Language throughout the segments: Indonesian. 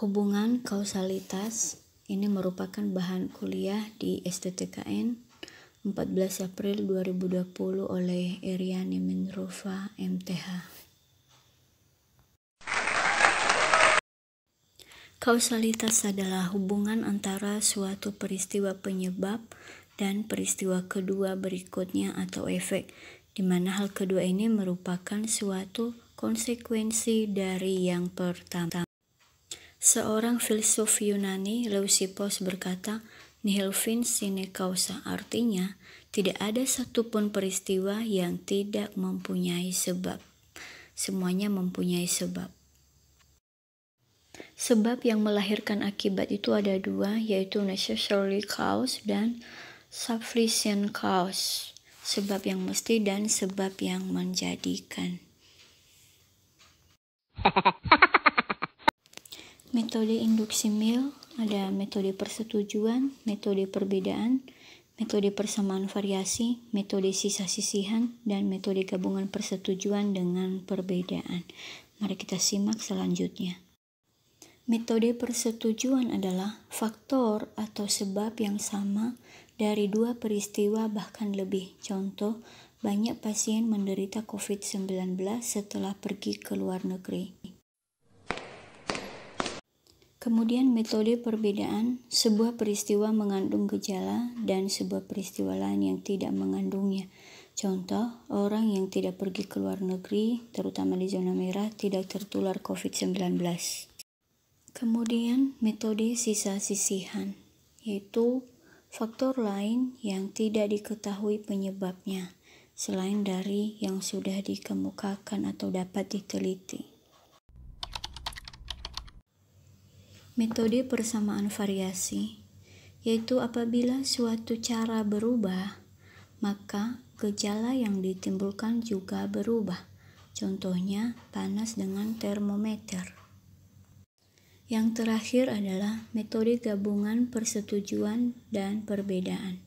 Hubungan kausalitas ini merupakan bahan kuliah di STTKN 14 April 2020 oleh Eriani Minrufa, MTH. Kausalitas adalah hubungan antara suatu peristiwa penyebab dan peristiwa kedua berikutnya atau efek, di mana hal kedua ini merupakan suatu konsekuensi dari yang pertama. Seorang filsuf Yunani, Leucippus, berkata, nihil fins sine causa, artinya tidak ada satupun peristiwa yang tidak mempunyai sebab. Semuanya mempunyai sebab. Sebab yang melahirkan akibat itu ada dua, yaitu necessary cause dan sufficient cause. Sebab yang mesti dan sebab yang menjadikan. Metode induksi Mill ada metode persetujuan, metode perbedaan, metode persamaan variasi, metode sisa-sisihan, dan metode gabungan persetujuan dengan perbedaan. Mari kita simak selanjutnya. Metode persetujuan adalah faktor atau sebab yang sama dari dua peristiwa bahkan lebih. Contoh, banyak pasien menderita COVID-19 setelah pergi ke luar negeri. Kemudian metode perbedaan, sebuah peristiwa mengandung gejala dan sebuah peristiwa lain yang tidak mengandungnya. Contoh, orang yang tidak pergi ke luar negeri, terutama di zona merah, tidak tertular COVID-19. Kemudian metode sisa-sisihan, yaitu faktor lain yang tidak diketahui penyebabnya, selain dari yang sudah dikemukakan atau dapat diteliti. Metode persamaan variasi, yaitu apabila suatu cara berubah, maka gejala yang ditimbulkan juga berubah. Contohnya, panas dengan termometer. Yang terakhir adalah metode gabungan persetujuan dan perbedaan.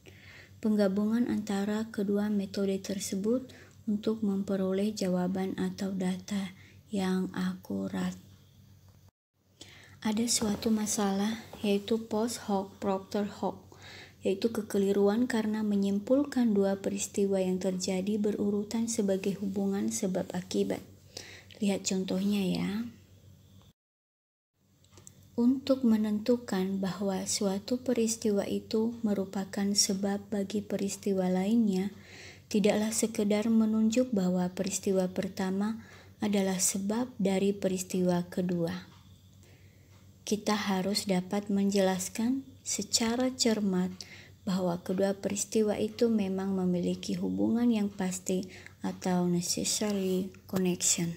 Penggabungan antara kedua metode tersebut untuk memperoleh jawaban atau data yang akurat. Ada suatu masalah, yaitu post hoc propter hoc, yaitu kekeliruan karena menyimpulkan dua peristiwa yang terjadi berurutan sebagai hubungan sebab akibat. Lihat contohnya ya. Untuk menentukan bahwa suatu peristiwa itu merupakan sebab bagi peristiwa lainnya, tidaklah sekedar menunjuk bahwa peristiwa pertama adalah sebab dari peristiwa kedua. Kita harus dapat menjelaskan secara cermat bahwa kedua peristiwa itu memang memiliki hubungan yang pasti atau necessary connection.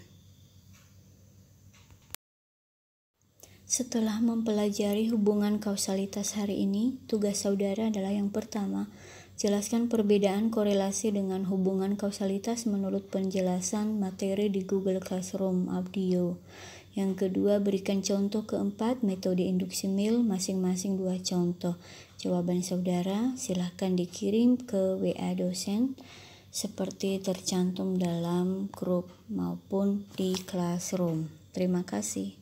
Setelah mempelajari hubungan kausalitas hari ini, tugas saudara adalah yang pertama, jelaskan perbedaan korelasi dengan hubungan kausalitas menurut penjelasan materi di Google Classroom Audio. Yang kedua, berikan contoh keempat metode induksi Mill, masing-masing 2 contoh. Jawaban saudara silahkan dikirim ke WA dosen seperti tercantum dalam grup maupun di Classroom. Terima kasih.